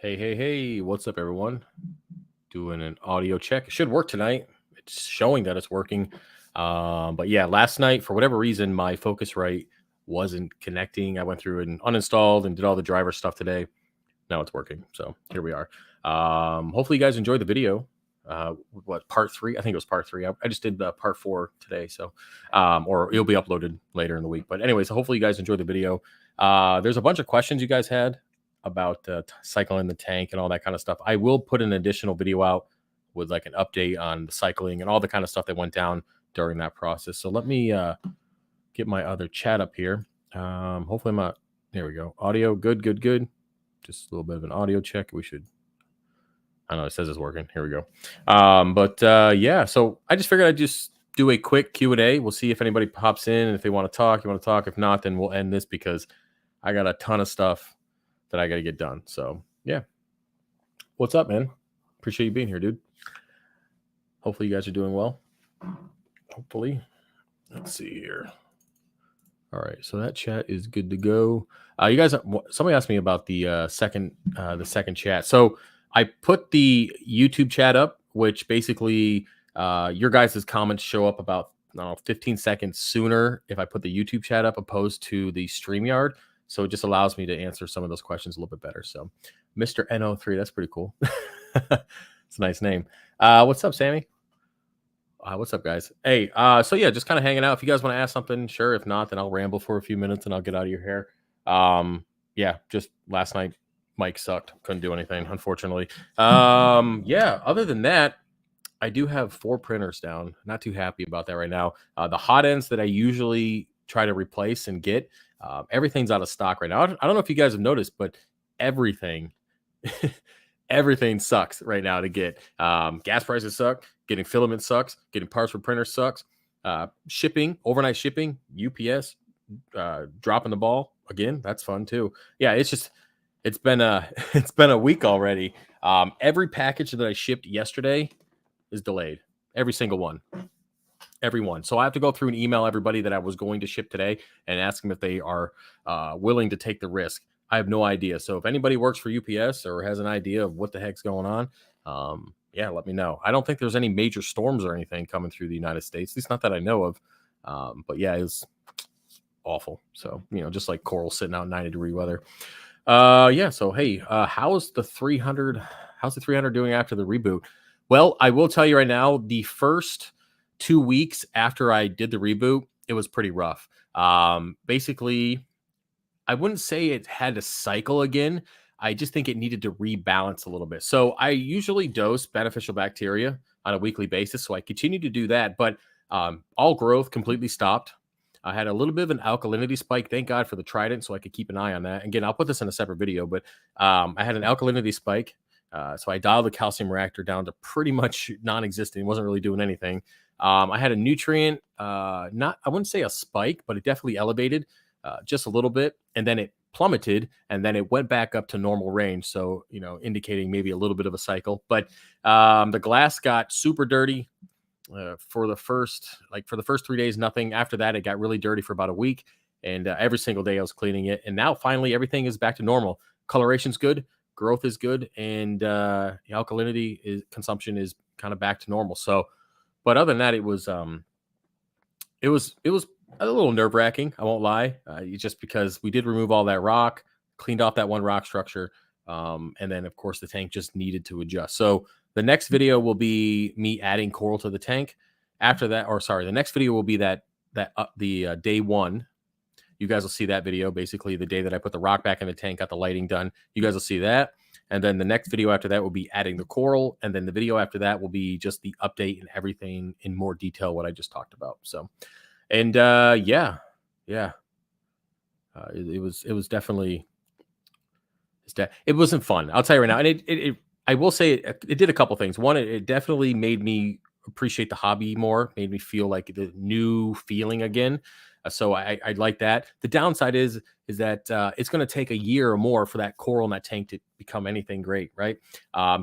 Hey, what's up, everyone? Doing an audio check. It should work tonight. It's showing that it's working. But yeah, last night, for whatever reason, my Focusrite wasn't connecting. I went through and uninstalled and did all the driver stuff today. Now it's working. So here we are. Hopefully you guys enjoyed the video. Part 3? I think it was part 3. I just did part 4 today. So, or it'll be uploaded later in the week. But anyways, hopefully you guys enjoyed the video. There's a bunch of questions you guys had about cycling the tank and all that kind of stuff. I will put an additional video out with like an update on the cycling and all the kind of stuff that went down during that process. So let me get my other chat up here. Hopefully I'm not, there we go. Audio, good. Just a little bit of an audio check. We should, I know it says it's working. Here we go. Yeah, so I just figured I'd just do a quick Q&A. We'll see if anybody pops in and if they want to talk, you want to talk. If not, then we'll end this because I got a ton of stuff that I got to get done. So yeah, what's up, man? Appreciate you being here, dude. Hopefully you guys are doing well. Hopefully. Let's see here. All right, so that chat is good to go. You guys, somebody asked me about the second chat. So I put the YouTube chat up, which basically your guys' comments show up about 15 seconds sooner if I put the YouTube chat up opposed to the StreamYard. So it just allows me to answer some of those questions a little bit better. So Mr. NO3, that's pretty cool. It's a nice name. What's up, Sammy? What's up, guys? Hey, so yeah, just kind of hanging out. If you guys want to ask something, sure. If not, then I'll ramble for a few minutes and I'll get out of your hair. Yeah, just last night, mic sucked. Couldn't do anything, unfortunately. Yeah, other than that, I do have 4 printers down. Not too happy about that right now. The hot ends that I usually try to replace and get, everything's out of stock right now. I don't know if you guys have noticed, but everything everything sucks right now to get. Gas prices suck. Getting filament sucks. Getting parts for printers sucks. Shipping, overnight shipping, UPS, dropping the ball again. That's fun too. Yeah, it's been a week already. Every package that I shipped yesterday is delayed. Every single one. Everyone. So I have to go through and email everybody that I was going to ship today and ask them if they are willing to take the risk. I have no idea. So if anybody works for UPS or has an idea of what the heck's going on, yeah, let me know. I don't think there's any major storms or anything coming through the United States, at least not that I know of. But yeah, it's awful. So, just like coral sitting out in 90-degree weather. Yeah. So, hey, how's the 300 doing after the reboot? Well, I will tell you right now, the first 2 weeks after I did the reboot, it was pretty rough. Basically, I wouldn't say it had to cycle again. I just think it needed to rebalance a little bit. So I usually dose beneficial bacteria on a weekly basis. So I continue to do that, but all growth completely stopped. I had a little bit of an alkalinity spike. Thank God for the Trident, so I could keep an eye on that. Again, I'll put this in a separate video, but I had an alkalinity spike. So I dialed the calcium reactor down to pretty much non-existent. It wasn't really doing anything. I had a nutrient, I wouldn't say a spike, but it definitely elevated just a little bit, and then it plummeted, and then it went back up to normal range. So, indicating maybe a little bit of a cycle. But the glass got super dirty for the first 3 days, nothing. After that, it got really dirty for about a week, and every single day I was cleaning it. And now finally everything is back to normal. Coloration's good, growth is good, and the alkalinity consumption is kind of back to normal. So, but other than that, it was a little nerve-wracking, I won't lie, just because we did remove all that rock, cleaned off that one rock structure, and then, of course, the tank just needed to adjust. So the next video will be me adding coral to the tank. After that, the next video will be the day 1. You guys will see that video, basically the day that I put the rock back in the tank, got the lighting done. You guys will see that. And then the next video after that will be adding the coral. And then the video after that will be just the update and everything in more detail, what I just talked about. So, and yeah, it was definitely, it wasn't fun. I'll tell you right now. And I will say it did a couple things. One, it definitely made me appreciate the hobby more, made me feel like the new feeling again. So I like that. The downside is that it's going to take a year or more for that coral in that tank to become anything great, right?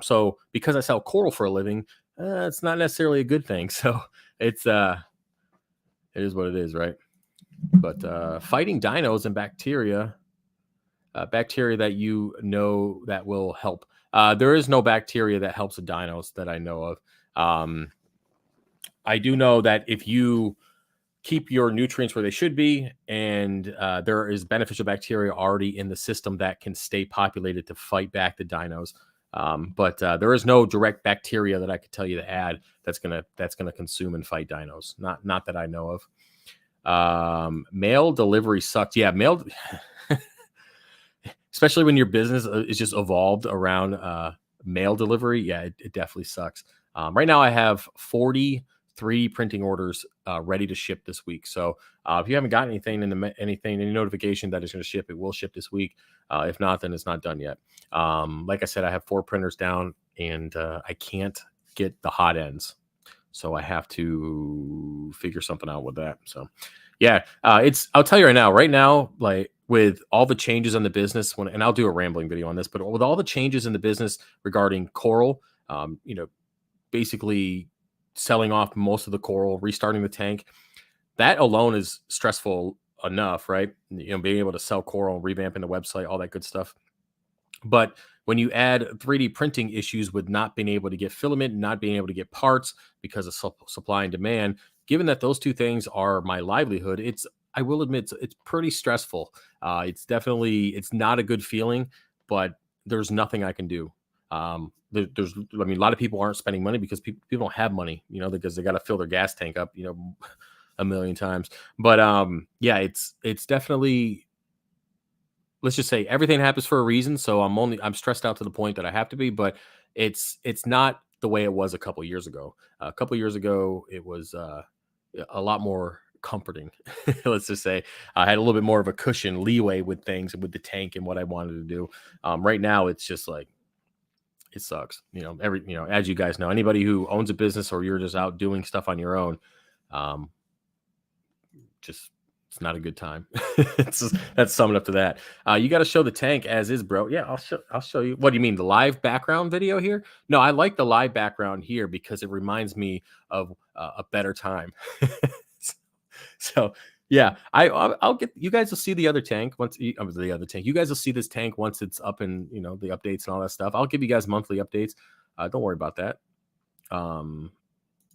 So because I sell coral for a living, it's not necessarily a good thing. So it is what it is, right? But fighting dinos and bacteria bacteria that you know that will help. There is no bacteria that helps the dinos that I know of. I do know that if you keep your nutrients where they should be, and there is beneficial bacteria already in the system that can stay populated to fight back the dinos. But there is no direct bacteria that I could tell you to add that's gonna consume and fight dinos. Not that I know of. Mail delivery sucks. Yeah, mail, especially when your business is just evolved around mail delivery. Yeah, it definitely sucks. Right now, I have 43 printing orders ready to ship this week. So if you haven't got anything any notification that is going to ship, it will ship this week. If not, then it's not done yet. Like I said, I have 4 printers down, and I can't get the hot ends, so I have to figure something out with that. So yeah, I'll tell you right now. Right now, like with all the changes in the business, and I'll do a rambling video on this, but with all the changes in the business regarding coral, basically selling off most of the coral, restarting the tank, that alone is stressful enough, right? Being able to sell coral, revamping the website, all that good stuff. But when you add 3D printing issues with not being able to get filament, not being able to get parts because of supply and demand, given that those two things are my livelihood, I will admit it's pretty stressful. It's not a good feeling, but there's nothing I can do. There's I mean, a lot of people aren't spending money because people don't have money, because they got to fill their gas tank up, a million times. But yeah, it's definitely, let's just say everything happens for a reason. So I'm stressed out to the point that I have to be, but it's not the way it was a couple years ago. A couple years ago, it was a lot more comforting. Let's just say I had a little bit more of a cushion, leeway with things and with the tank and what I wanted to do. Right now, it's just like, it sucks. As you guys know, anybody who owns a business or you're just out doing stuff on your own, it's not a good time. That's summing up to that. You got to show the tank as is, bro. Yeah, I'll show you. What do you mean, the live background video here? No, I like the live background here because it reminds me of a better time. So yeah, I'll get, you guys will see the other tank once the other tank. You guys will see this tank once it's up and the updates and all that stuff. I'll give you guys monthly updates. Don't worry about that.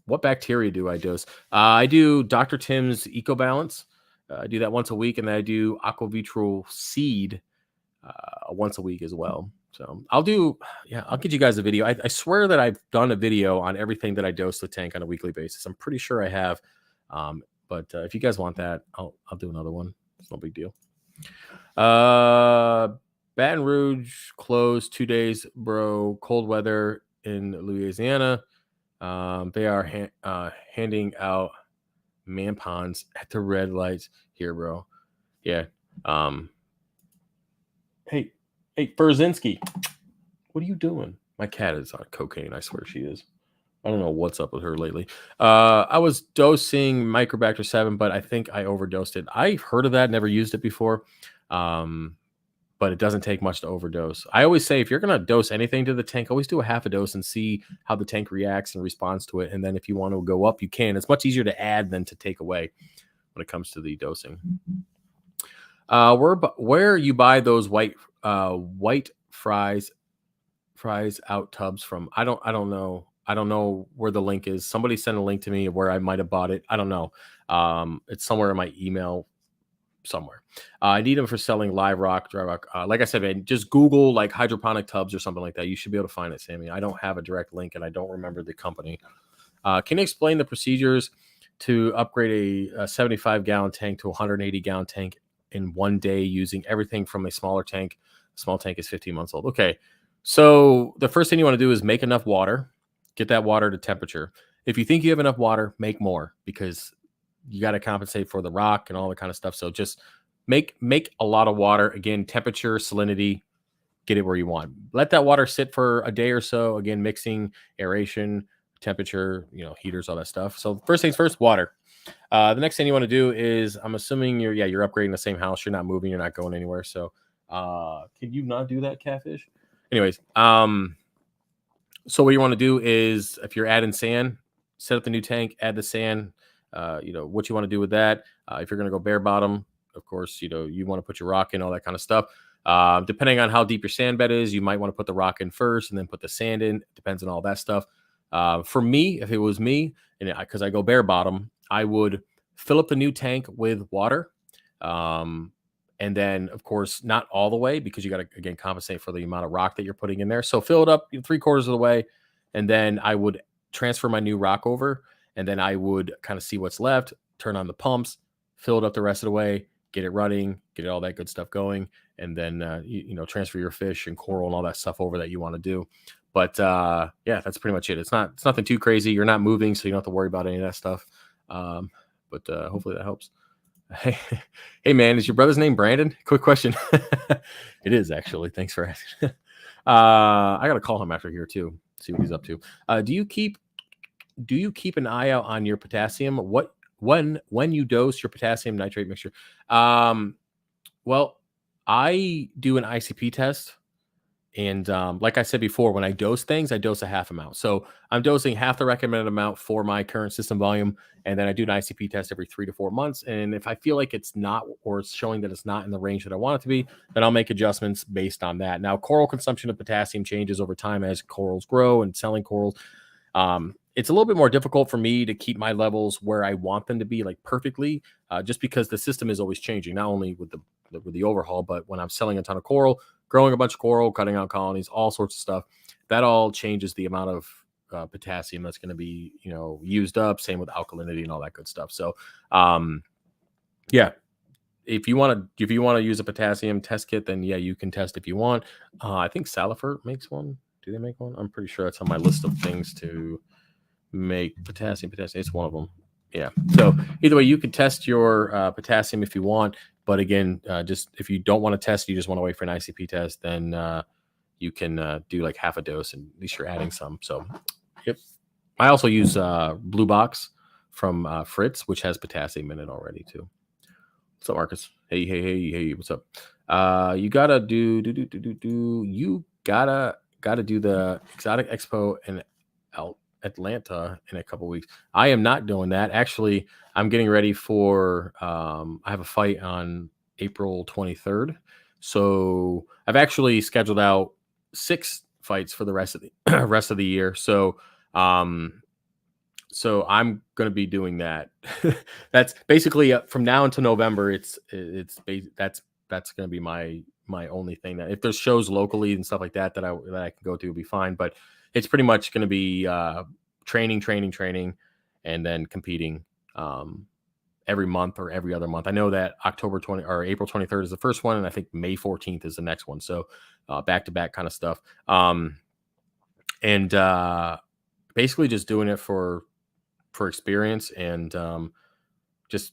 What bacteria do I dose? I do Dr. Tim's EcoBalance. I do that once a week, and then I do Aquavitral Seed once a week as well. So I'll get you guys a video. I swear that I've done a video on everything that I dose the tank on a weekly basis. I'm pretty sure I have. But if you guys want that, I'll do another one. It's no big deal. Baton Rouge closed 2 days, bro. Cold weather in Louisiana. They are handing out mampons at the red lights here, bro. Yeah. Hey, Berzinski, what are you doing? My cat is on cocaine. I swear she is. I don't know what's up with her lately. I was dosing Microbacter 7, but I think I overdosed it. I've heard of that, never used it before. But it doesn't take much to overdose. I always say if you're going to dose anything to the tank, always do a half a dose and see how the tank reacts and responds to it. And then if you want to go up, you can. It's much easier to add than to take away when it comes to the dosing. Where you buy those white fries out tubs from? I don't know. I don't know where the link is. Somebody sent a link to me where I might have bought it. I don't know. It's somewhere in my email. Somewhere. I need them for selling live rock, dry rock. Like I said, man, just Google like hydroponic tubs or something like that. You should be able to find it, Sammy. I don't have a direct link and I don't remember the company. Can you explain the procedures to upgrade a 75-gallon tank to a 180-gallon tank in 1 day using everything from a smaller tank? A small tank is 15 months old. Okay. So the first thing you want to do is make enough water, get that water to temperature. If you think you have enough water, make more because you got to compensate for the rock and all that kind of stuff. So just make a lot of water. Again, temperature, salinity, get it where you want. Let that water sit for a day or so. Again, mixing, aeration, temperature, heaters, all that stuff. So first things first, water. The next thing you want to do is, I'm assuming you're upgrading the same house. You're not moving. You're not going anywhere. So can you not do that, Catfish? Anyways, so what you want to do is if you're adding sand, set up the new tank, add the sand. What you want to do with that. If you're going to go bare bottom, of course, you want to put your rock in, all that kind of stuff. Depending on how deep your sand bed is, you might want to put the rock in first and then put the sand in. Depends on all that stuff. For me, if it was me, and because I go bare bottom, I would fill up the new tank with water. And then, of course, not all the way, because you got to, again, compensate for the amount of rock that you're putting in there. So fill it up 3/4 of the way. And then I would transfer my new rock over. And then I would kind of see what's left, turn on the pumps, fill it up the rest of the way, get it running, get all that good stuff going. And then, transfer your fish and coral and all that stuff over that you want to do. But yeah, that's pretty much it. It's nothing too crazy. You're not moving, so you don't have to worry about any of that stuff. But hopefully that helps. Hey man, is your brother's name Brandon? Quick question. It is, actually. Thanks for asking. I gotta call him after here too. See what he's up to. Do you keep an eye out on your potassium? When you dose your potassium nitrate mixture? Well, I do an ICP test. And like I said before, when I dose things, I dose a half amount. So I'm dosing half the recommended amount for my current system volume. And then I do an ICP test every 3 to 4 months. And if I feel like it's not, or it's showing that it's not in the range that I want it to be, then I'll make adjustments based on that. Now, coral consumption of potassium changes over time as corals grow and selling corals. It's a little bit more difficult for me to keep my levels where I want them to be, like perfectly, just because the system is always changing, not only with the overhaul, but when I'm selling a ton of coral, growing a bunch of coral, cutting out colonies, all sorts of stuff, that all changes the amount of potassium that's going to be, used up. Same with alkalinity and all that good stuff. So, yeah, if you want to use a potassium test kit, then yeah, you can test if you want. I think Saltwater makes one. Do they make one? I'm pretty sure that's on my list of things to make. Potassium. It's one of them. Yeah. So either way, you can test your potassium if you want. But again, just if you don't want to test, you just want to wait for an ICP test, then you can do like half a dose, and at least you're adding some. So, yep. I also use Blue Box from Fritz, which has potassium in it already too. What's up, Marcus? Hey. What's up? You gotta do you gotta do the Exotic Expo in Atlanta in a couple weeks. I am not doing that. Actually, I'm getting ready for I have a fight on April 23rd. So I've actually scheduled out 6 fights for the rest of the year. So so I'm going to be doing that. That's basically from now until November. That's going to be my only thing. That if there's shows locally and stuff like that I can go to, will be fine. But it's pretty much going to be training, and then competing every month or every other month. I know that October 20 or April 23rd is the first one, and I think May 14th is the next one. So back to back kind of stuff. And basically just doing it for experience, and just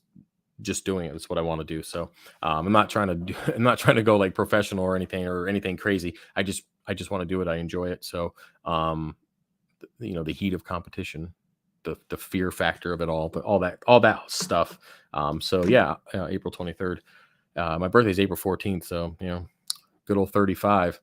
doing it. That's what I want to do. So I'm not trying to go like professional or anything crazy. I just want to do it. I enjoy it. So the heat of competition, the fear factor of it all, but all that stuff. So yeah, April 23rd. My birthday is April 14th. So good old 35.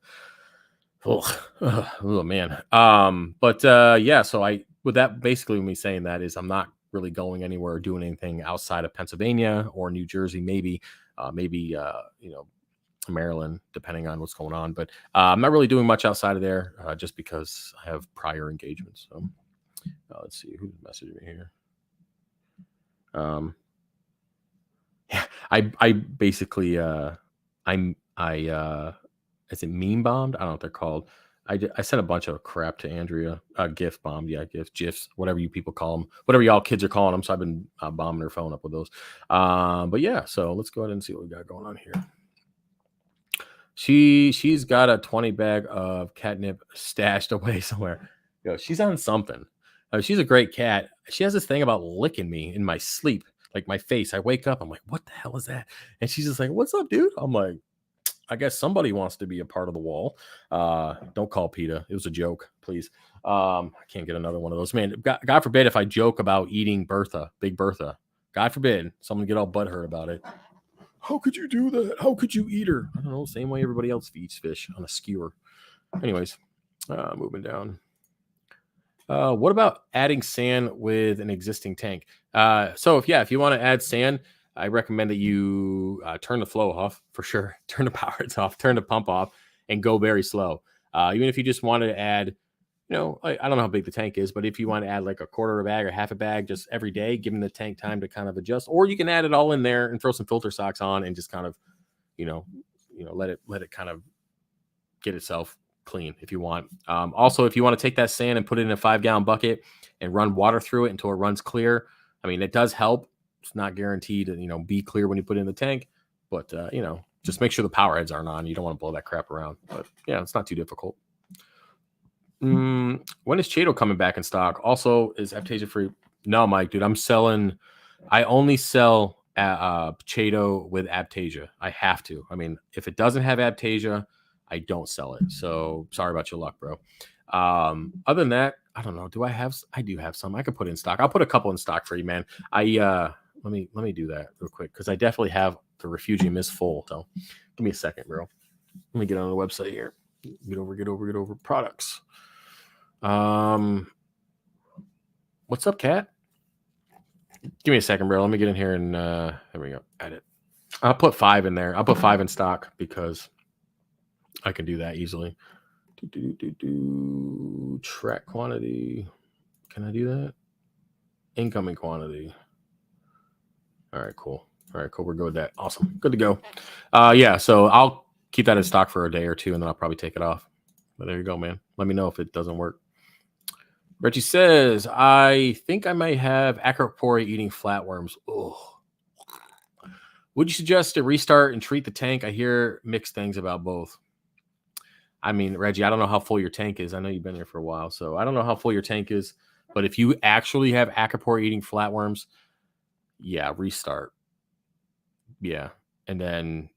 Oh man. But yeah. So with that, basically me saying that is I'm not really going anywhere or doing anything outside of Pennsylvania or New Jersey, maybe Maryland, depending on what's going on. But I'm not really doing much outside of there, just because I have prior engagements. So let's see who's messaging me here. Yeah, I basically is it meme bombed? I don't know what they're called. I sent a bunch of crap to Andrea. GIF bombed, yeah, GIFs, whatever you people call them, whatever y'all kids are calling them. So I've been bombing her phone up with those. But yeah, so let's go ahead and see what we got going on here. She's got a 20 bag of catnip stashed away somewhere. She's on something. She's a great cat. She has this thing about licking me in my sleep, like my face. I wake up, I'm like, what the hell is that? And she's just like, what's up, dude? I'm like, I guess somebody wants to be a part of the wall. Don't call PETA. It was a joke, please. I can't get another one of those. Man, God forbid if I joke about eating Big Bertha. God forbid someone get all butthurt about it. How could you do that? How could you eat her? I don't know. Same way everybody else eats fish on a skewer. Anyways, moving down. What about adding sand with an existing tank? So if you want to add sand, I recommend that you turn the flow off for sure. Turn the power off, turn the pump off, and go very slow. Even if you just wanted to add, I don't know how big the tank is, but if you want to add like a quarter of a bag or half a bag just every day, giving the tank time to kind of adjust, or you can add it all in there and throw some filter socks on and just kind of, let it kind of get itself clean if you want. Also, if you want to take that sand and put it in a 5-gallon bucket and run water through it until it runs clear, I mean, it does help. It's not guaranteed to, be clear when you put it in the tank, but, just make sure the power heads aren't on. You don't want to blow that crap around, but yeah, it's not too difficult. When is Chaeto coming back in stock? Also, is Aptasia free? No, Mike, dude, I only sell Chaeto with Aptasia. I have to. I mean, if it doesn't have Aptasia, I don't sell it. So sorry about your luck, bro. Other than that, I don't know. I do have some I could put in stock. I'll put a couple in stock for you, man. Let me do that real quick, because I definitely have the Refugium is full. So give me a second, bro. Let me get on the website here. Get over products. What's up, Cat? Give me a second, bro. Let me get in here and there we go. Edit. I'll put 5 in there. I'll put 5 in stock because I can do that easily. Track quantity. Can I do that? Incoming quantity. All right, cool. We're good with that. Awesome. Good to go. Yeah, so I'll keep that in stock for a day or two, and then I'll probably take it off. But there you go, man. Let me know if it doesn't work. Reggie says, I think I might have acropora eating flatworms. Oh. Would you suggest a restart and treat the tank? I hear mixed things about both. I mean, Reggie, I don't know how full your tank is. I know you've been here for a while, so I don't know how full your tank is. But if you actually have acropora eating flatworms, yeah, restart. Yeah. And then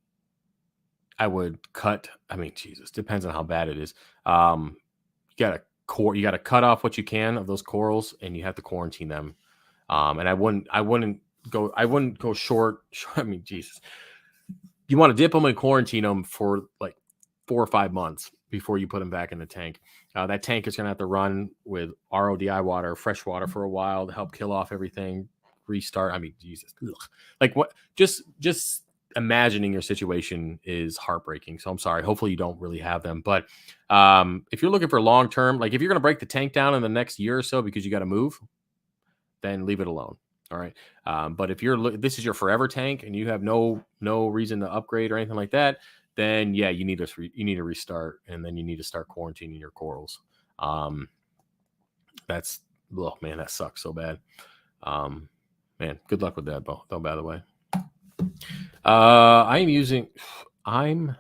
I would cut. I mean, Jesus, depends on how bad it is. You got to cut off what you can of those corals, and you have to quarantine them. And I wouldn't go short. I mean, Jesus, you want to dip them and quarantine them for like 4 or 5 months before you put them back in the tank. That tank is going to have to run with RODI water, fresh water for a while to help kill off everything. Restart. I mean, Jesus, ugh. Like what? Just imagining your situation is heartbreaking. So I'm sorry. Hopefully you don't really have them. But if you're looking for long term, like if you're going to break the tank down in the next year or so because you got to move, then leave it alone. All right. But if this is your forever tank and you have no reason to upgrade or anything like that, then yeah, you need to restart, and then you need to start quarantining your corals. Man, that sucks so bad. Man, good luck with that, though, by the way. Am I using, am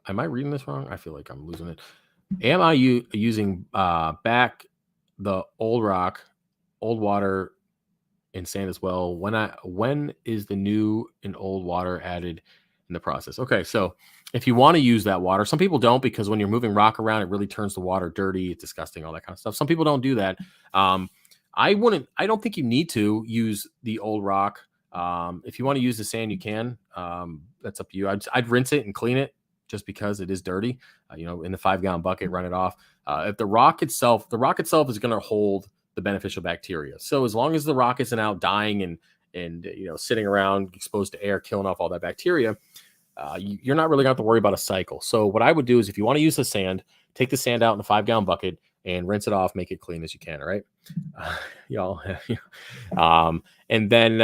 I reading this wrong? I feel like I'm losing it. Am I using back the old rock, old water, and sand as well? When is the new and old water added in the process? Okay, so if you want to use that water, some people don't, because when you're moving rock around, it really turns the water dirty. It's disgusting, all that kind of stuff. Some people don't do that. I don't think you need to use the old rock. If you want to use the sand, you can. That's up to you. I'd rinse it and clean it just because it is dirty. In the 5-gallon bucket, run it off. If the rock itself is going to hold the beneficial bacteria. So as long as the rock isn't out dying and sitting around exposed to air, killing off all that bacteria, you're not really going to have to worry about a cycle. So what I would do is, if you want to use the sand, take the sand out in a 5-gallon bucket and rinse it off, make it clean as you can. All right, y'all. And then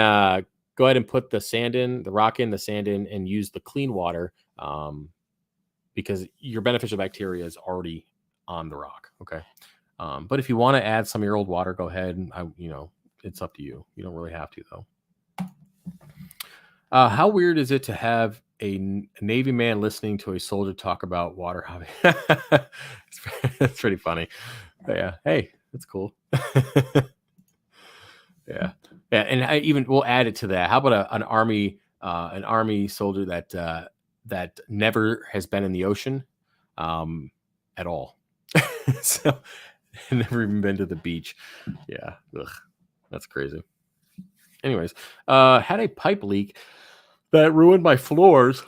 go ahead and put the rock in, the sand in, and use the clean water, because your beneficial bacteria is already on the rock. Okay. But if you want to add some of your old water, go ahead. It's up to you. You don't really have to, though. How weird is it to have a Navy man listening to a soldier talk about water hobby? It's pretty funny. But yeah. Hey, that's cool. Yeah. And we'll add it to that. How about an army soldier that never has been in the ocean at all? So never even been to the beach. Yeah. Ugh, that's crazy. Anyways, had a pipe leak that ruined my floors.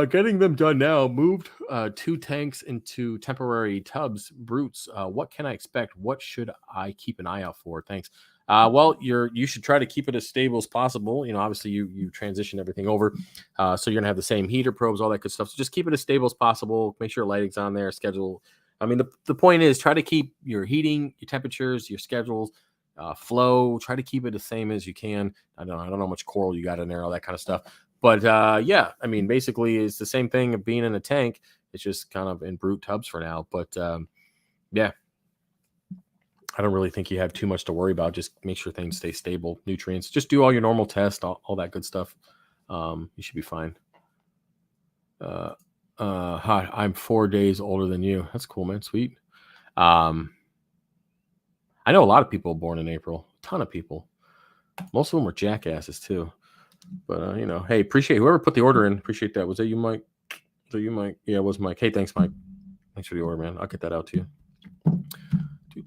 Getting them done now. Moved 2 tanks into temporary tubs. Brutes. What can I expect? What should I keep an eye out for? Thanks. Well, you should try to keep it as stable as possible. You know, obviously you transition everything over, so you're gonna have the same heater probes, all that good stuff. So just keep it as stable as possible. Make sure lighting's on there. Schedule. I mean, the point is try to keep your heating, your temperatures, your schedules, flow. Try to keep it the same as you can. I don't know how much coral you got in there, all that kind of stuff. But yeah, I mean, basically, it's the same thing of being in a tank. It's just kind of in brute tubs for now. But yeah, I don't really think you have too much to worry about. Just make sure things stay stable. Nutrients. Just do all your normal tests, all that good stuff. You should be fine. Hi, I'm 4 days older than you. That's cool, man. Sweet. I know a lot of people born in April. A ton of people. Most of them were jackasses too. But you know, hey, appreciate whoever put the order in. Appreciate that. Was that you, Mike? Was that you, Mike? Yeah, it was Mike. Hey, thanks, Mike. Thanks for the order, man. I'll get that out to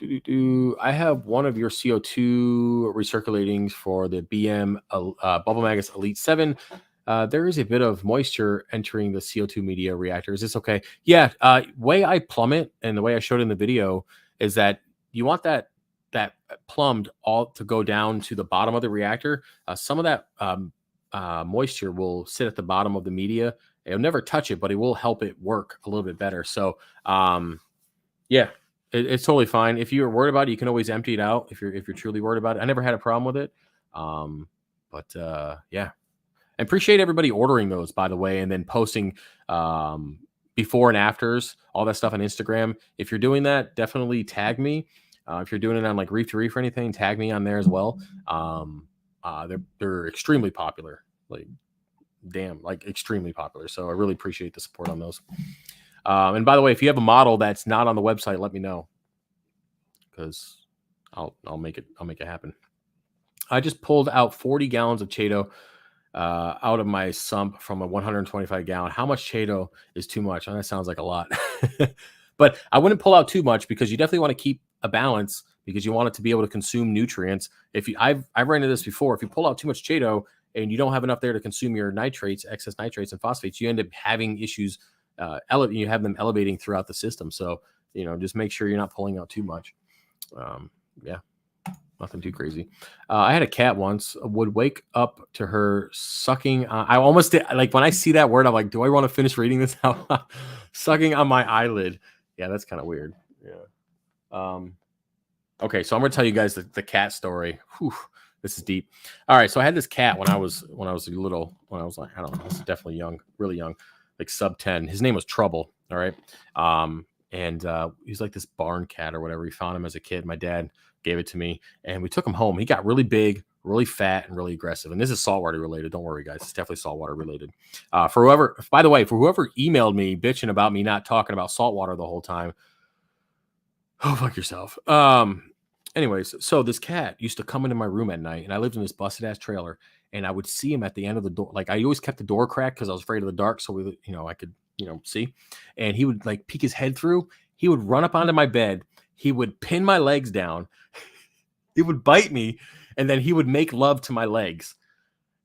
you. I have one of your CO2 recirculatings for the BM Bubble Magus Elite 7. There is a bit of moisture entering the CO2 media reactor. Is this okay? Yeah. Way I plumb it, and the way I showed in the video, is that you want that plumbed all to go down to the bottom of the reactor. Some of that moisture will sit at the bottom of the media. It'll never touch it, but it will help it work a little bit better. So yeah, it's totally fine. If you're worried about it, you can always empty it out if you're truly worried about it. I never had a problem with it. But yeah. I appreciate everybody ordering those, by the way, and then posting before and afters, all that stuff on Instagram. If you're doing that, definitely tag me. If you're doing it on like Reef to Reef or anything, tag me on there as well. They're extremely popular, like extremely popular. So I really appreciate the support on those. And by the way, if you have a model that's not on the website, let me know, because I'll make it happen. I just pulled out 40 gallons of Chaeto out of my sump from a 125 gallon. How much Chaeto is too much? That sounds like a lot. But I wouldn't pull out too much, because you definitely want to keep a balance, because you want it to be able to consume nutrients. I've run into this before. If you pull out too much Chaeto and you don't have enough there to consume your nitrates, excess nitrates and phosphates, you end up having issues. You have them elevating throughout the system. So just make sure you're not pulling out too much. Yeah. Nothing too crazy. I had a cat once, would wake up to her sucking. I almost did, like, when I see that word, I'm like, do I want to finish reading this out? Sucking on my eyelid. Yeah, that's kind of weird. Yeah. Okay, so I'm gonna tell you guys the cat story. Whew, this is deep. All right, so I had this cat when I was little. When I was like, I don't know, this is definitely young, really young, like sub 10. His name was Trouble. All right. And he's like this barn cat or whatever. We found him as a kid. My dad gave it to me, and we took him home. He got really big, really fat, and really aggressive. And this is saltwater related. Don't worry, guys. It's definitely saltwater related. For whoever emailed me bitching about me not talking about saltwater the whole time, oh, fuck yourself. Anyways, so this cat used to come into my room at night, and I lived in this busted ass trailer, and I would see him at the end of the door. Like, I always kept the door cracked because I was afraid of the dark, so I could see. And he would like peek his head through. He would run up onto my bed. He would pin my legs down. He would bite me, and then he would make love to my legs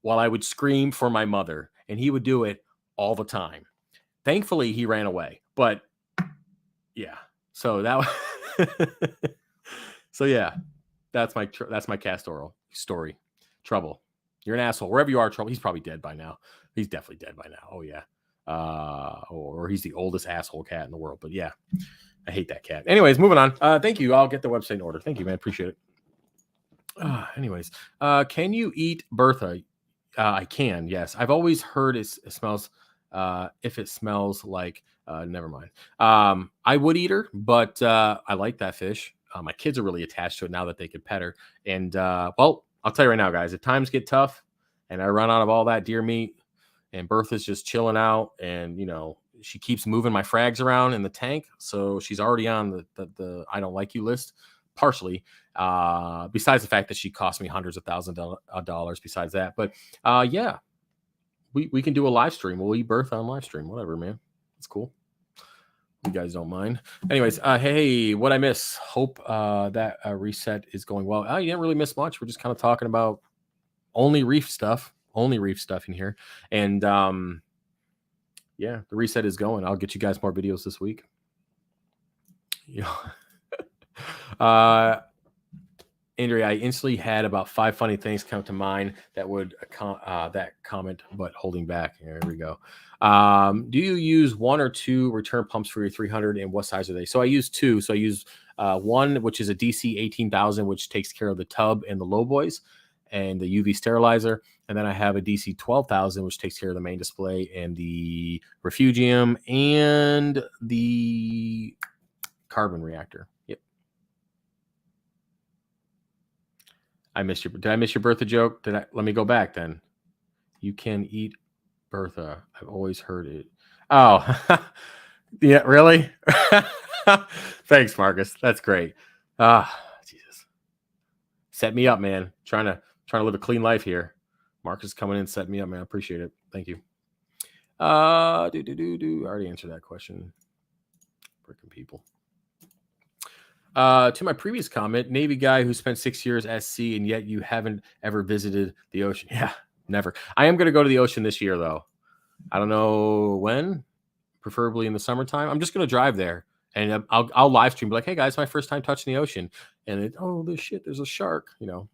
while I would scream for my mother. And he would do it all the time. Thankfully, he ran away. But yeah, so that so yeah, that's my cat story. Trouble. You're an asshole. Wherever you are, Trouble. He's probably dead by now. He's definitely dead by now. Oh yeah. Or he's the oldest asshole cat in the world. But yeah, I hate that cat. Anyways, moving on. Thank you. I'll get the website in order. Thank you, man. Appreciate it. Anyways, can you eat Bertha? I can. Yes, I've always heard it smells. If it smells like, never mind. I would eat her, but I like that fish. My kids are really attached to it now that they could pet her. And well, I'll tell you right now, guys, if times get tough and I run out of all that deer meat, and Bertha's just chilling out, and she keeps moving my frags around in the tank, so she's already on the I don't like you list, partially. Besides the fact that she cost me hundreds of thousands of dollars. Besides that, but yeah, we can do a live stream. We'll eat Bertha on live stream, whatever, man. It's cool. You guys don't mind. Anyways, hey, what I miss? Hope that reset is going well. You didn't really miss much. We're just kind of talking about only reef stuff in here. And yeah, the reset is going. I'll get you guys more videos this week. You know, Andrea, I instantly had about 5 funny things come to mind that would that comment, but holding back. Here we go. Do you use 1 or 2 return pumps for your 300, and what size are they? So I use 2. So I use one, which is a DC 18,000, which takes care of the tub and the low boys and the UV sterilizer. And then I have a DC 12,000, which takes care of the main display and the refugium and the carbon reactor. Yep. Did I miss your Bertha joke? Let me go back then. You can eat Bertha. I've always heard it. Oh, yeah, really? Thanks, Marcus. That's great. Jesus. Set me up, man. Trying to live a clean life here. Marcus coming in, set me up, man. I appreciate it. Thank you. I already answered that question. Freaking people. To my previous comment, Navy guy who spent 6 years at sea and yet you haven't ever visited the ocean. Yeah, never. I am going to go to the ocean this year, though. I don't know when, preferably in the summertime. I'm just going to drive there and I'll live stream, be like, hey guys, my first time touching the ocean. And oh, this shit, there's a shark. You know,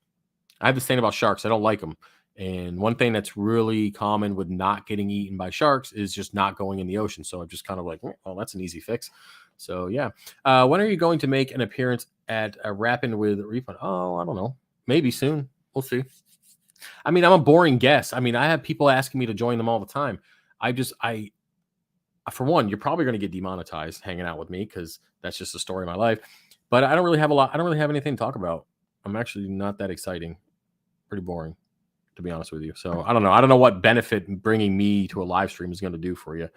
I have this thing about sharks. I don't like them. And one thing that's really common with not getting eaten by sharks is just not going in the ocean. So I'm just kind of like, oh, that's an easy fix. So yeah. When are you going to make an appearance at a Rappin' with Refund? Oh, I don't know. Maybe soon. We'll see. I mean, I'm a boring guest. I mean, I have people asking me to join them all the time. For one, you're probably going to get demonetized hanging out with me because that's just the story of my life. But I don't really have anything to talk about. I'm actually not that exciting. Pretty boring, to be honest with you. So I don't know what benefit bringing me to a live stream is going to do for you.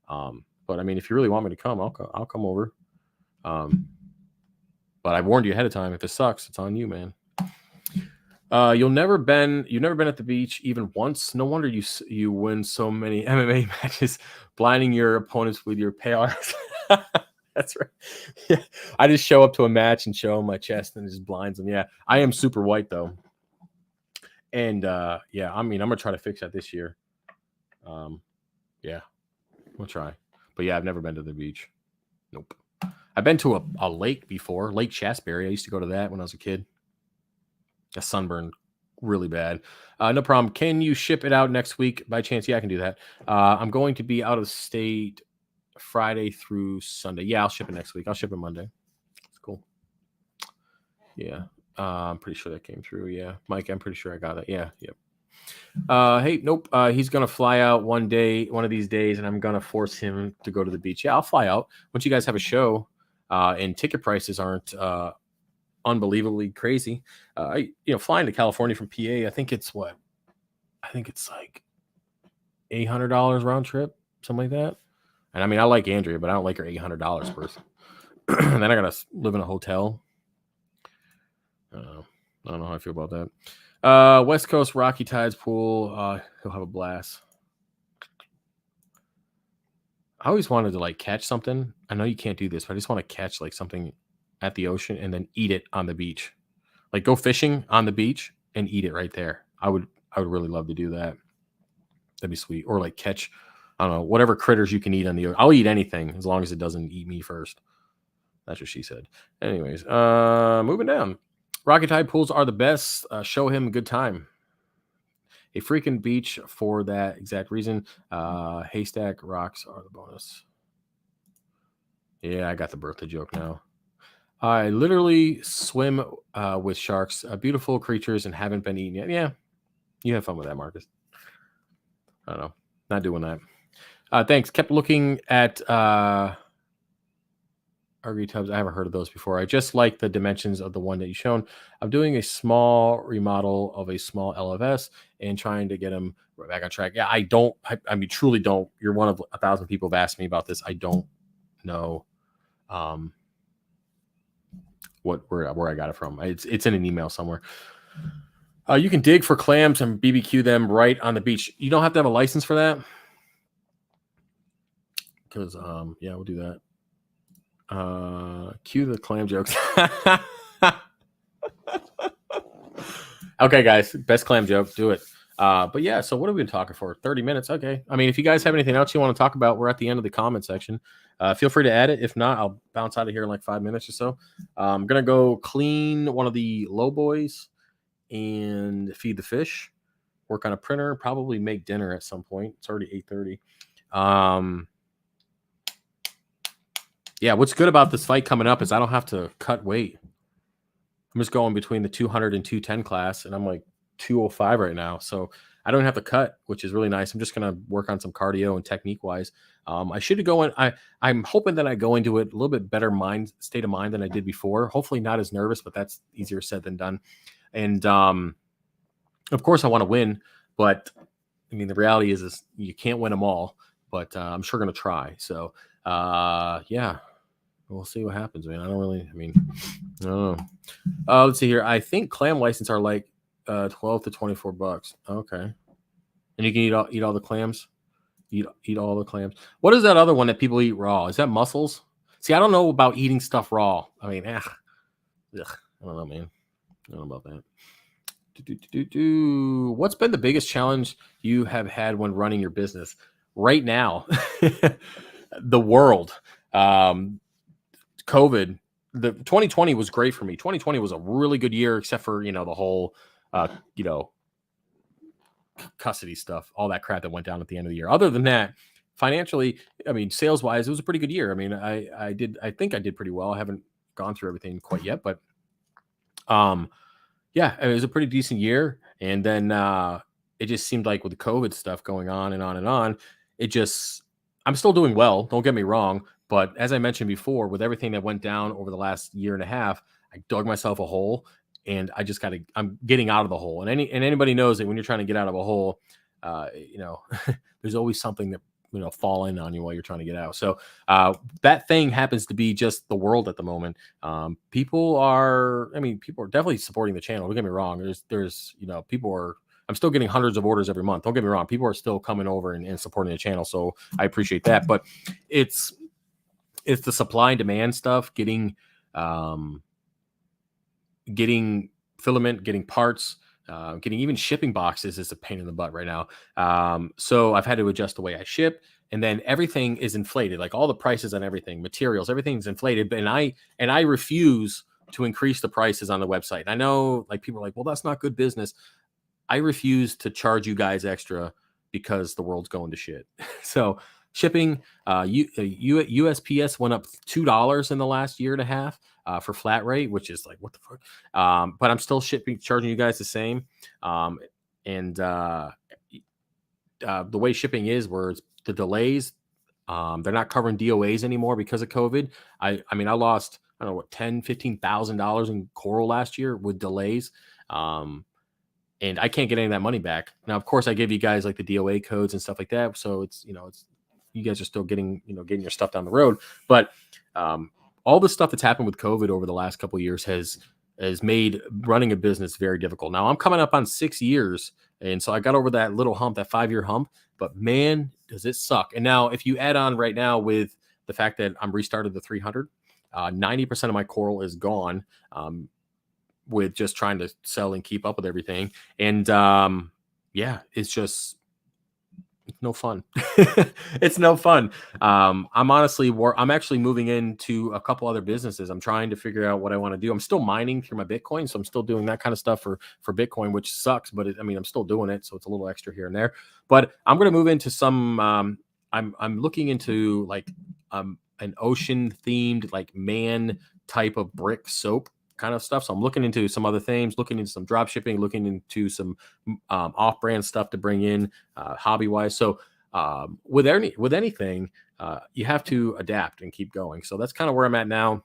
But I mean, if you really want me to come, I'll come over. But I warned you ahead of time. If it sucks, it's on you, man. You've never been at the beach even once. No wonder you win so many MMA matches, blinding your opponents with your pale eyes. That's right. Yeah, I just show up to a match and show them my chest and it just blinds them. Yeah, I am super white though. And yeah, I mean, I'm gonna try to fix that this year. Yeah, we'll try. But yeah, I've never been to the beach. Nope. I've been to a lake before, Lake Shasberry. I used to go to that when I was a kid. A sunburn really bad. No problem. Can you ship it out next week by chance? Yeah, I can do that. I'm going to be out of state Friday through Sunday. Yeah, I'll ship it next week. I'll ship it Monday. It's cool. Yeah. I'm pretty sure that came through. Yeah. Mike, I'm pretty sure I got it. Yeah. Yep. Hey, nope. He's going to fly out one of these days, and I'm going to force him to go to the beach. Yeah, I'll fly out. Once you guys have a show and ticket prices aren't unbelievably crazy. Flying to California from PA, I think it's like $800 round trip, something like that. And I mean, I like Andrea, but I don't like her $800 worth. And then I gotta live in a hotel. I don't know how I feel about that. West Coast Rocky Tides pool. He'll have a blast. I always wanted to like catch something. I know you can't do this, but I just want to catch like something at the ocean and then eat it on the beach. Like go fishing on the beach and eat it right there. I would really love to do that. That'd be sweet. Or like catch, I don't know, whatever critters you can eat on the ocean. I'll eat anything as long as it doesn't eat me first. That's what she said. Anyways, moving down. Rocky Tide pools are the best. Show him a good time. A freaking beach for that exact reason. Haystack rocks are the bonus. Yeah, I got the birthday joke now. I literally swim with sharks, beautiful creatures, and haven't been eaten yet. Yeah, you have fun with that, Marcus. I don't know. Not doing that. Thanks. Kept looking at RV tubs. I haven't heard of those before. I just like the dimensions of the one that you've shown. I'm doing a small remodel of a small LFS and trying to get them right back on track. Yeah, I mean, truly don't. You're one of 1,000 people have asked me about this. I don't know where I got it from. It's in an email somewhere. You can dig for clams and BBQ them right on the beach. You don't have to have a license for that. Because yeah, we'll do that. Cue the clam jokes. Okay, guys, best clam joke. Do it. But yeah, so what have we been talking for? 30 minutes. Okay. I mean, if you guys have anything else you want to talk about, we're at the end of the comment section. Feel free to add it. If not, I'll bounce out of here in like 5 minutes or so. I'm going to go clean one of the low boys and feed the fish, work on a printer, probably make dinner at some point. It's already 8:30. Yeah, what's good about this fight coming up is I don't have to cut weight. I'm just going between the 200 and 210 class, and I'm like 205 right now. So I don't have to cut, which is really nice. I'm just going to work on some cardio and technique wise. I should go in. I'm hoping that I go into it a little bit better state of mind than I did before. Hopefully not as nervous, but that's easier said than done. And of course I want to win, but I mean, the reality is you can't win them all, but I'm sure going to try. So yeah, we'll see what happens, man. I don't know. Let's see here. I think clam license are like 12 to 24 bucks. Okay. And you can eat all the clams. Eat all the clams. What is that other one that people eat raw? Is that mussels? See, I don't know about eating stuff raw. I mean, ugh, I don't know, man. I don't know about that. What's been the biggest challenge you have had when running your business right now? The world, COVID. The 2020 was great for me. 2020 was a really good year, except for the whole custody stuff, all that crap that went down at the end of the year. Other than that, financially, I mean, sales wise, it was a pretty good year. I mean, I think I did pretty well. I haven't gone through everything quite yet, but yeah, it was a pretty decent year. And then it just seemed like with the COVID stuff going on and on and on, I'm still doing well. Don't get me wrong. But as I mentioned before, with everything that went down over the last year and a half, I dug myself a hole, and I'm getting out of the hole. And anybody knows that when you're trying to get out of a hole, there's always something that fall in on you while you're trying to get out. So that thing happens to be just the world at the moment. People are definitely supporting the channel. Don't get me wrong. There's I'm still getting hundreds of orders every month. Don't get me wrong. People are still coming over and supporting the channel. So I appreciate that. But it's the supply and demand stuff, getting filament, getting parts, getting even shipping boxes is a pain in the butt right now. So I've had to adjust the way I ship, and then everything is inflated, like all the prices on everything, materials, everything's inflated. And I refuse to increase the prices on the website. And I know like people are like, well, that's not good business. I refuse to charge you guys extra because the world's going to shit. So shipping, USPS went up $2 in the last year and a half for flat rate, which is like, what the fuck? But I'm still charging you guys the same. The way shipping is, where it's the delays, they're not covering DOAs anymore because of COVID. I lost, I don't know what, $10,000-$15,000 in coral last year with delays. And I can't get any of that money back. Now, of course, I give you guys like the DOA codes and stuff like that. So it's you guys are still getting your stuff down the road. But all the stuff that's happened with COVID over the last couple of years has made running a business very difficult. Now I'm coming up on 6 years. And so I got over that little hump, that 5-year hump, but man, does it suck. And now if you add on right now with the fact that I'm restarted the 300, 90% of my coral is gone. With just trying to sell and keep up with everything. And yeah, it's no fun. It's no fun. I'm actually moving into a couple other businesses. I'm trying to figure out what I want to do. I'm still mining through my Bitcoin. So I'm still doing that kind of stuff for Bitcoin, which sucks, but I'm still doing it. So it's a little extra here and there, but I'm going to move into some, I'm looking into like an ocean themed, like man type of brick soap kind of stuff. So I'm looking into some other things, looking into some drop shipping, looking into some off-brand stuff to bring in hobby-wise. So with anything, you have to adapt and keep going. So that's kind of where I'm at now.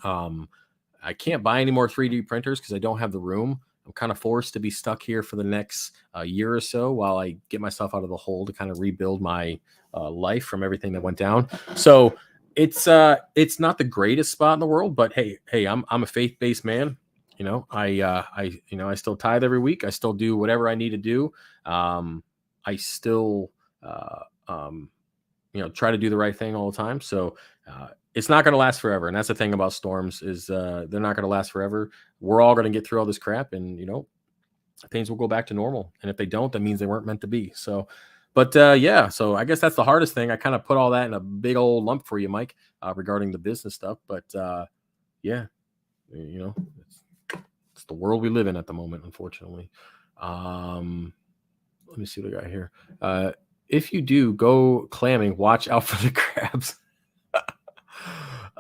I can't buy any more 3D printers because I don't have the room. I'm kind of forced to be stuck here for the next year or so while I get myself out of the hole to kind of rebuild my life from everything that went down. So it's not the greatest spot in the world, but hey, I'm a faith-based man. I still tithe every week. I still do whatever I need to do. I still try to do the right thing all the time. So it's not going to last forever. And that's the thing about storms is they're not going to last forever. We're all going to get through all this crap, and things will go back to normal. And if they don't, that means they weren't meant to be. So, but yeah, so I guess that's the hardest thing. I kind of put all that in a big old lump for you, Mike, regarding the business stuff. But yeah, you know, it's the world we live in at the moment, unfortunately. Let me see what I got here. If you do go clamming, watch out for the crabs.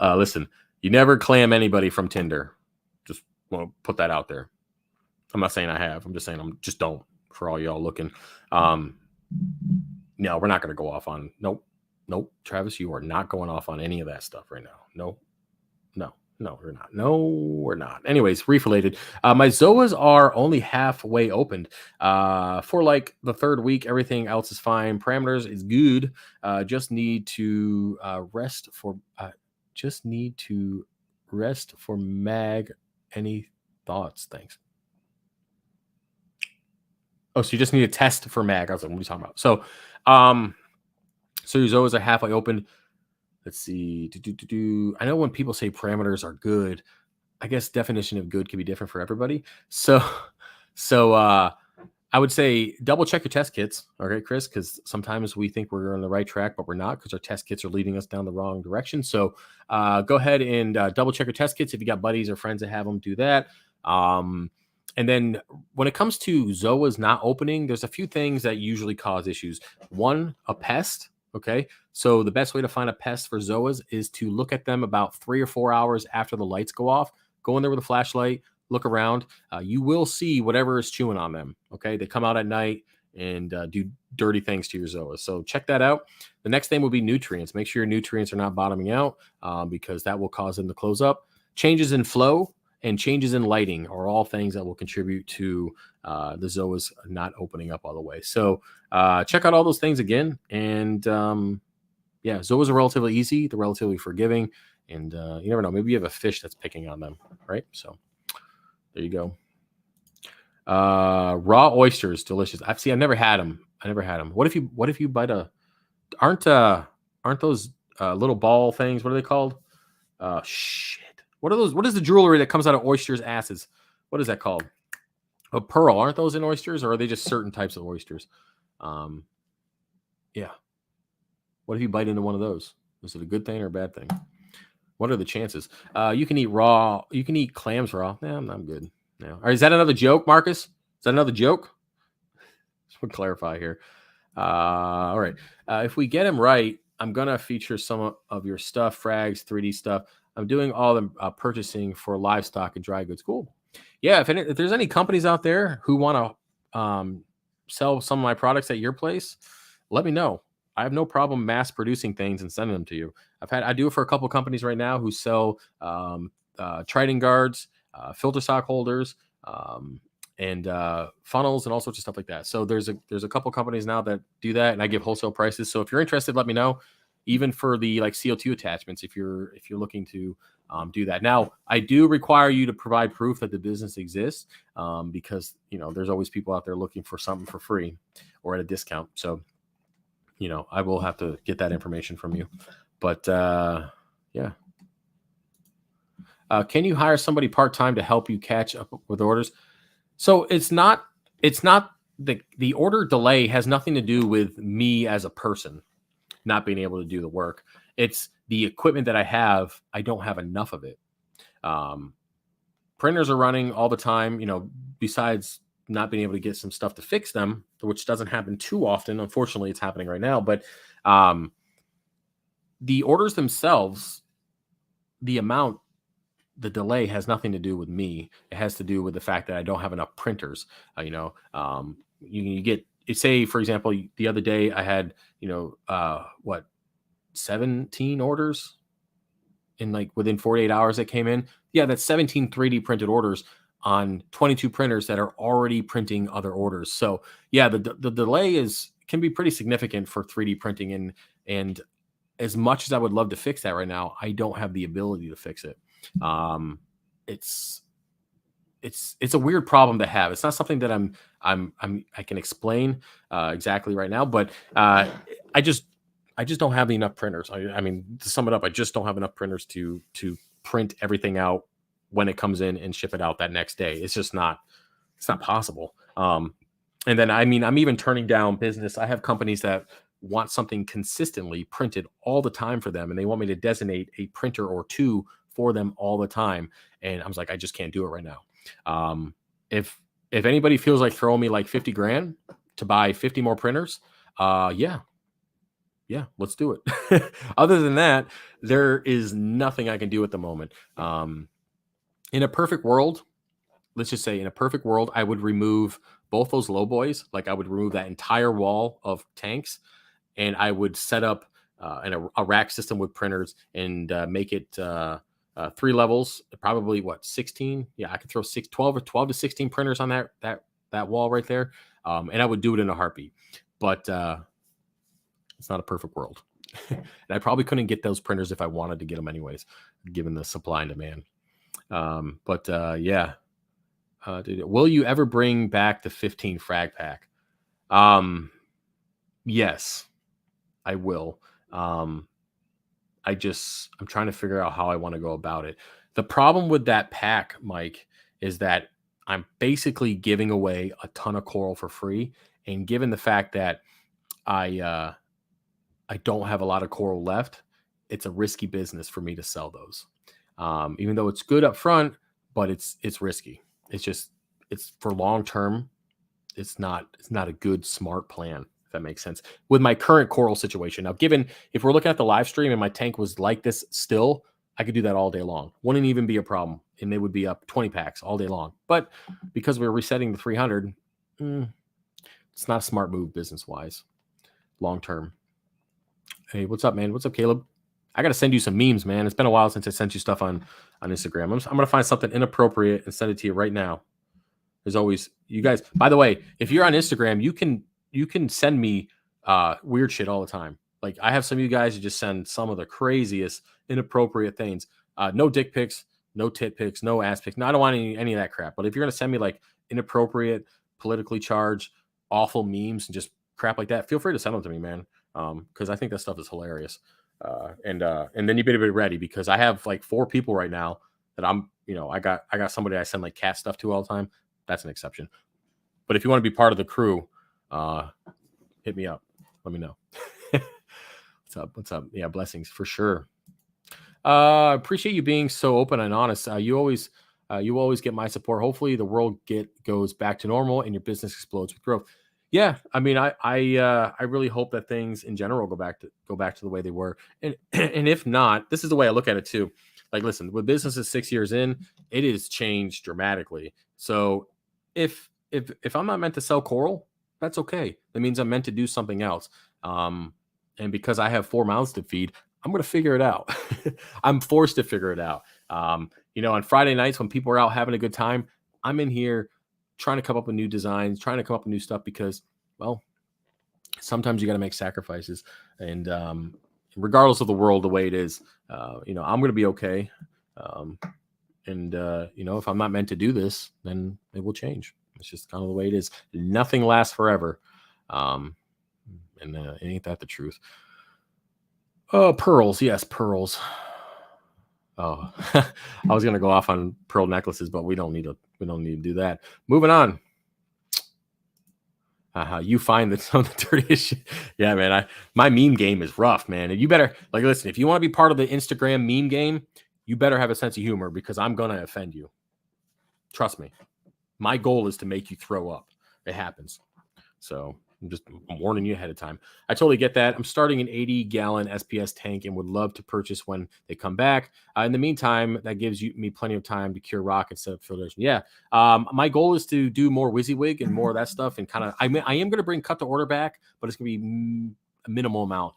Listen, you never clam anybody from Tinder. Just want to put that out there. I'm not saying I have. I'm just saying I'm just don't for all y'all looking. No, we're not going to go off on. Nope. Travis, you are not going off on any of that stuff right now. No, we're not. No, we're not. Anyways, reef related. My Zoas are only halfway opened. For like the third week, everything else is fine. Parameters is good. Just need to rest for. Just need to rest for mag. Any thoughts? Thanks. Oh, so you just need a test for mag. I was like, what are you talking about? So, so your Zoas are halfway open. Let's see. I know when people say parameters are good, I guess definition of good can be different for everybody. So I would say double check your test kits. Okay, Chris, because sometimes we think we're on the right track, but we're not because our test kits are leading us down the wrong direction. So go ahead and double check your test kits. If you got buddies or friends that have them, do that. And then when it comes to Zoas not opening, there's a few things that usually cause issues. One, a pest. Okay, so the best way to find a pest for Zoas is to look at them about 3 or 4 hours after the lights go off. Go in there with a flashlight, look around. You will see whatever is chewing on them. Okay, they come out at night and do dirty things to your Zoas. So check that out. The next thing will be nutrients. Make sure your nutrients are not bottoming out because that will cause them to close up. Changes in flow and changes in lighting are all things that will contribute to the Zoas not opening up all the way. So check out all those things again. And yeah, Zoas are relatively easy. They're relatively forgiving. And you never know. Maybe you have a fish that's picking on them, right? So there you go. Raw oysters, delicious. I've never had them. What if you bite a? Aren't those little ball things? What are they called? Shit. What are those? What is the jewelry that comes out of oysters' asses? What is that called? A pearl. Aren't those in oysters, or are they just certain types of oysters? Yeah. What if you bite into one of those? Is it a good thing or a bad thing? What are the chances? You can eat raw. You can eat clams raw. Yeah, I'm good. No. All right, is that another joke, Marcus? Is that another joke? Just want to clarify here. All right. If we get him right, I'm gonna feature some of your stuff, frags, 3D stuff. I'm doing all the purchasing for livestock and dry goods. Cool. Yeah. If there's any companies out there who want to sell some of my products at your place, let me know. I have no problem mass producing things and sending them to you. I do it for a couple companies right now who sell Trident guards, filter sock holders, and funnels and all sorts of stuff like that. So there's a couple companies now that do that, and I give wholesale prices. So if you're interested, let me know. Even for the like CO2 attachments, if you're looking to do that. Now, I do require you to provide proof that the business exists because there's always people out there looking for something for free or at a discount. So I will have to get that information from you. But yeah. Can you hire somebody part-time to help you catch up with orders? So it's not the order delay has nothing to do with me as a person not being able to do the work. It's the equipment that I have. I don't have enough of it. Printers are running all the time, besides not being able to get some stuff to fix them, which doesn't happen too often. Unfortunately, it's happening right now. But the orders themselves, the delay has nothing to do with me. It has to do with the fact that I don't have enough printers. You get, say, for example, the other day I had, 17 orders in within 48 hours that came in. Yeah, that's 17 3D printed orders on 22 printers that are already printing other orders. So yeah, the delay can be pretty significant for 3D printing. And as much as I would love to fix that right now, I don't have the ability to fix it. It's a weird problem to have. It's not something that I can explain exactly right now, but I just don't have enough printers. I mean, to sum it up, I just don't have enough printers to print everything out when it comes in and ship it out that next day. It's not possible. And then, I mean, I'm even turning down business. I have companies that want something consistently printed all the time for them, and they want me to designate a printer or two for them all the time. And I was like, I just can't do it right now. If anybody feels like throwing me like 50 grand to buy 50 more printers, yeah, let's do it. Other than that, there is nothing I can do at the moment. In a perfect world, let's just say in a perfect world, I would remove both those low boys. Like I would remove that entire wall of tanks, and I would set up a rack system with printers and make it 3 levels, probably 16. Yeah, I could throw 12 to 16 printers on that wall right there. And I would do it in a heartbeat, but it's not a perfect world. And I probably couldn't get those printers if I wanted to get them anyways, given the supply and demand. Yeah. Will you ever bring back the 15 frag pack? Yes, I will. I'm trying to figure out how I want to go about it. The problem with that pack, Mike, is that I'm basically giving away a ton of coral for free. And given the fact that I don't have a lot of coral left, it's a risky business for me to sell those. Even though it's good up front, but it's risky. It's for long term. It's not a good, smart plan, if that makes sense. With my current coral situation. Now, if we're looking at the live stream and my tank was like this still, I could do that all day long. Wouldn't even be a problem. And they would be up 20 packs all day long. But because we're resetting the 300, it's not a smart move business-wise, long term. Hey, what's up, man? What's up, Caleb? I got to send you some memes, man. It's been a while since I sent you stuff on Instagram. I'm going to find something inappropriate and send it to you right now. There's always, you guys, by the way, if you're on Instagram, you can send me weird shit all the time. Like I have some of you guys who just send some of the craziest inappropriate things. No dick pics, no tit pics, no ass pics. No, I don't want any of that crap. But if you're going to send me like inappropriate, politically charged, awful memes and just crap like that, feel free to send them to me, man. Because I think that stuff is hilarious. And then you better be ready, because I have like 4 people right now that I got somebody I send like cat stuff to all the time. That's an exception. But if you want to be part of the crew, hit me up. Let me know. What's up? Yeah, blessings for sure. Appreciate you being so open and honest. You always get my support. Hopefully the world goes back to normal and your business explodes with growth. Yeah, I mean, I really hope that things in general go back to the way they were. And if not, this is the way I look at it too. Like, listen, with businesses 6 years in, it has changed dramatically. So if I'm not meant to sell coral, that's okay. That means I'm meant to do something else. And because I have 4 mouths to feed, I'm going to figure it out. I'm forced to figure it out. On Friday nights when people are out having a good time, I'm in here trying to come up with new designs, trying to come up with new stuff because, well, sometimes you got to make sacrifices. And regardless of the world, the way it is, I'm going to be okay. If I'm not meant to do this, then it will change. It's just kind of the way it is. Nothing lasts forever. Ain't that the truth? Oh, pearls. Yes, pearls. Oh, I was going to go off on pearl necklaces, but we don't need to do that. Moving on. You find that some of the dirtiest shit. Yeah, man. My meme game is rough, man. And you better listen, if you want to be part of the Instagram meme game, you better have a sense of humor because I'm going to offend you. Trust me. My goal is to make you throw up. It happens. So I'm warning you ahead of time. I totally get that. I'm starting an 80-gallon SPS tank and would love to purchase when they come back. In the meantime, that gives me plenty of time to cure rock instead of filtration. Yeah. My goal is to do more WYSIWYG and more of that stuff. And kind of, I am going to bring cut to order back, but it's going to be a minimal amount.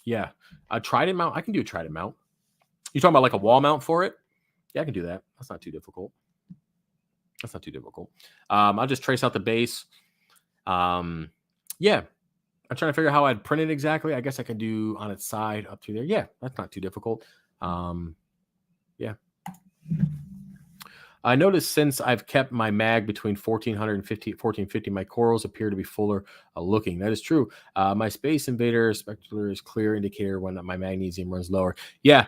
Yeah. A trident mount. I can do a trident mount. You talking about like a wall mount for it? Yeah, I can do that. That's not too difficult. I'll just trace out the base. Yeah, I'm trying to figure out how I'd print it exactly. I guess I can do on its side up through there. Yeah, that's not too difficult. Yeah. I noticed since I've kept my mag between 1400 and 1450, my corals appear to be fuller looking. That is true. My Space Invader specular is clear indicator when my magnesium runs lower. Yeah.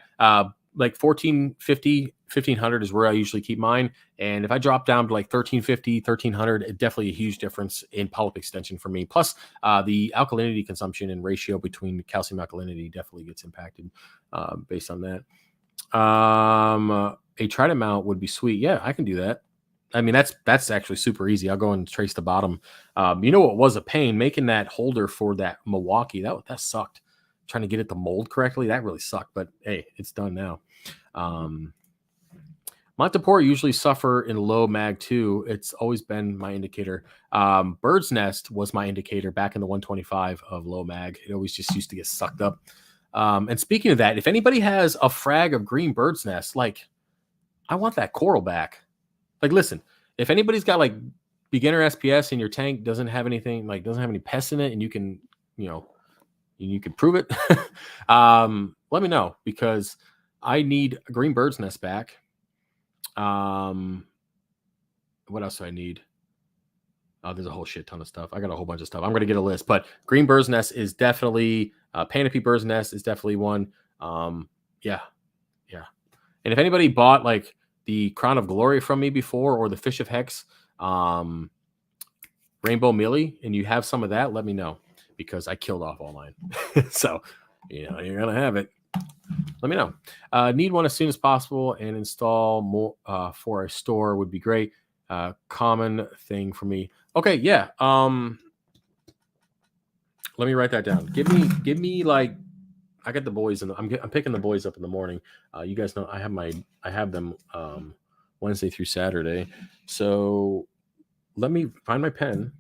like 1450, 1500 is where I usually keep mine. And if I drop down to like 1350, 1300, it's definitely a huge difference in polyp extension for me. Plus, the alkalinity consumption and ratio between calcium alkalinity definitely gets impacted based on that. A trident mount would be sweet. Yeah, I can do that. I mean, that's actually super easy. I'll go and trace the bottom. You know what was a pain? Making that holder for that Milwaukee. That sucked. Trying to get it to mold correctly, that really sucked. But hey, it's done now. Montipora usually suffer in low mag too. It's always been my indicator. Bird's Nest was my indicator back in the 125 of low mag. It always just used to get sucked up. And speaking of that, if anybody has a frag of green bird's nest, like I want that coral back. Like, listen, if anybody's got like beginner SPS in your tank, doesn't have anything, like doesn't have any pests in it, and you can, you can prove it, let me know, because I need a green bird's nest back. What else do I need? Oh, there's a whole shit ton of stuff. I got a whole bunch of stuff. I'm going to get a list, but green bird's nest is definitely, Panopy bird's nest is definitely one. Yeah. And if anybody bought like the Crown of Glory from me before, or the Fish of Hex, Rainbow Millie, and you have some of that, let me know, because I killed off all mine. So, you're going to have it. Let me know. Need one as soon as possible, and install more for a store would be great. Common thing for me. Okay, yeah. Let me write that down. Give me like, I got the boys, and I'm picking the boys up in the morning. You guys know I have them Wednesday through Saturday. So let me find my pen.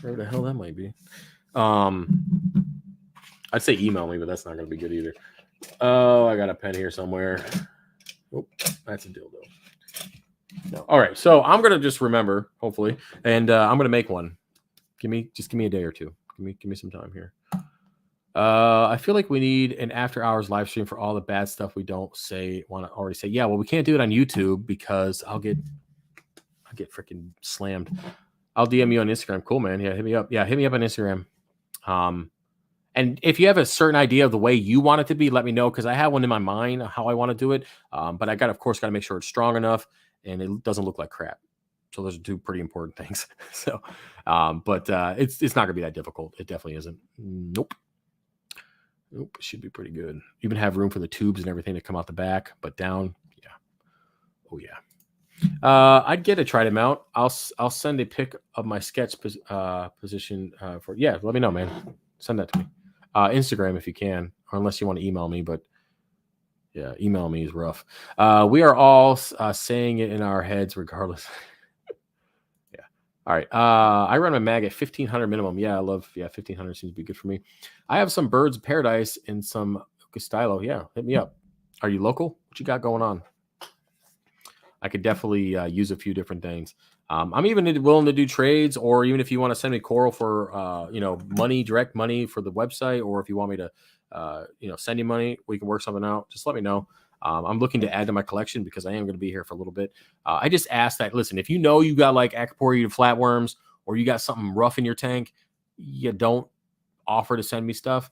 Where the hell that might be. I'd say email me, but that's not going to be good either. Oh, I got a pen here somewhere. Oh, that's a dildo. No. All right, so I'm gonna just remember, hopefully, and I'm gonna make one. Give me a day or two. Give me some time here. I feel like we need an after hours live stream for all the bad stuff we don't want to already say. Yeah, well, we can't do it on YouTube because I'll get freaking slammed. I'll DM you on Instagram. Cool, man. Yeah, hit me up. Yeah, hit me up on Instagram. And if you have a certain idea of the way you want it to be, let me know, because I have one in my mind how I want to do it. But I of course, got to make sure it's strong enough and it doesn't look like crap. So those are two pretty important things. So, but it's not gonna be that difficult. It definitely isn't. Nope. It should be pretty good. Even have room for the tubes and everything to come out the back, but down, yeah. Oh yeah. I'd get a trident mount. I'll send a pic of my sketch position for. Yeah, let me know, man. Send that to me. Instagram if you can, or unless you want to email me, but yeah, email me is rough. We are all saying it in our heads regardless. Yeah. All right. I run my mag at 1500 minimum. Yeah, 1500 seems to be good for me. I have some birds of paradise and some Stylo. Yeah, hit me up. Are you local? What you got going on? I could definitely use a few different things. I'm even willing to do trades, or even if you want to send me coral for, direct money for the website, or if you want me to, send you money, we can work something out. Just let me know. I'm looking to add to my collection because I am going to be here for a little bit. I just asked that, listen, if you know you got like acropora flatworms, or you got something rough in your tank, you don't offer to send me stuff.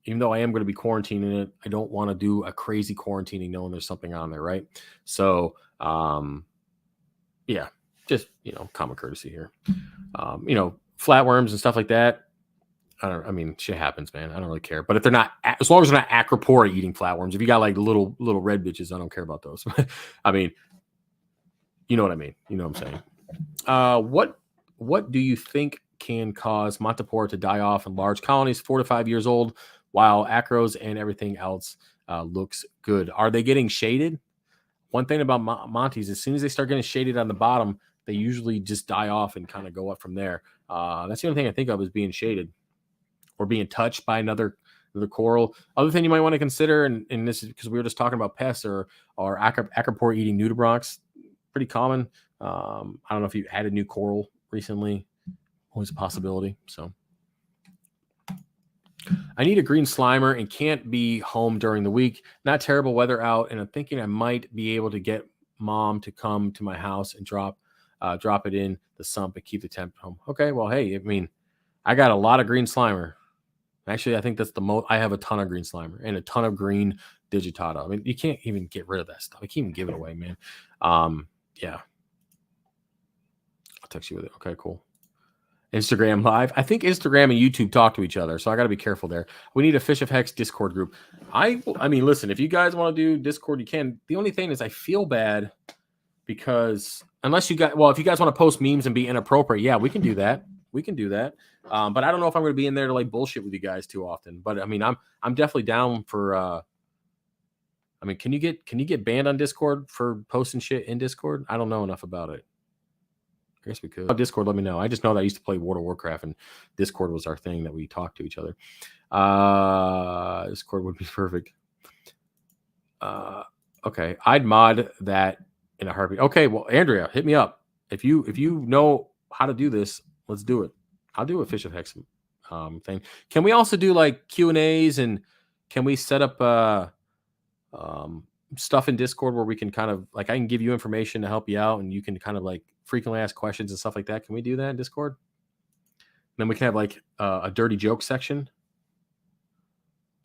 Even though I am going to be quarantining it, I don't want to do a crazy quarantining knowing there's something on there, right? So, yeah, just, common courtesy here. Flatworms and stuff like that. Shit happens, man. I don't really care. But if they're not, as long as they're not acropora eating flatworms, if you got like little red bitches, I don't care about those. You know what I mean? You know what I'm saying? What do you think can cause Montipora to die off in large colonies, 4 to 5 years old, while acros and everything else looks good? Are they getting shaded? One thing about Montes, as soon as they start getting shaded on the bottom, they usually just die off and kind of go up from there. That's the only thing I think of is being shaded or being touched by another coral. Other thing you might want to consider, and this is because we were just talking about pests, or acropora eating nudibranchs. Pretty common. I don't know if you added new coral recently. Always a possibility. So I need a green slimer and can't be home during the week. Not terrible weather out, and I'm thinking I might be able to get mom to come to my house and drop it in the sump and keep the temp home. Okay, well, hey, I got a lot of green slimer. Actually, I think that's the most. I have a ton of green Slimer and a ton of green Digitata. I mean, you can't even get rid of that stuff. I can't even give it away, man. Yeah. I'll text you with it. Okay, cool. Instagram Live. I think Instagram and YouTube talk to each other, so I got to be careful there. We need a Fish of Hex Discord group. I mean, listen, if you guys want to do Discord, you can. The only thing is I feel bad because unless you got, well, if you guys want to post memes and be inappropriate, yeah, we can do that. We can do that. But I don't know if I'm going to be in there to like bullshit with you guys too often. But I mean, I'm definitely down for. I mean, can you get banned on Discord for posting shit in Discord? I don't know enough about it. I guess we could. Discord, let me know. I just know that I used to play World of Warcraft, and Discord was our thing that we talked to each other. Discord would be perfect. Okay, I'd mod that in a heartbeat. Okay, well, Andrea, hit me up if you know how to do this. Let's do it. I'll do a Fish of Hex thing. Can we also do like Q&As, and can we set up stuff in Discord where we can kind of like, I can give you information to help you out, and you can kind of like frequently ask questions and stuff like that. Can we do that in Discord? And then we can have like a dirty joke section.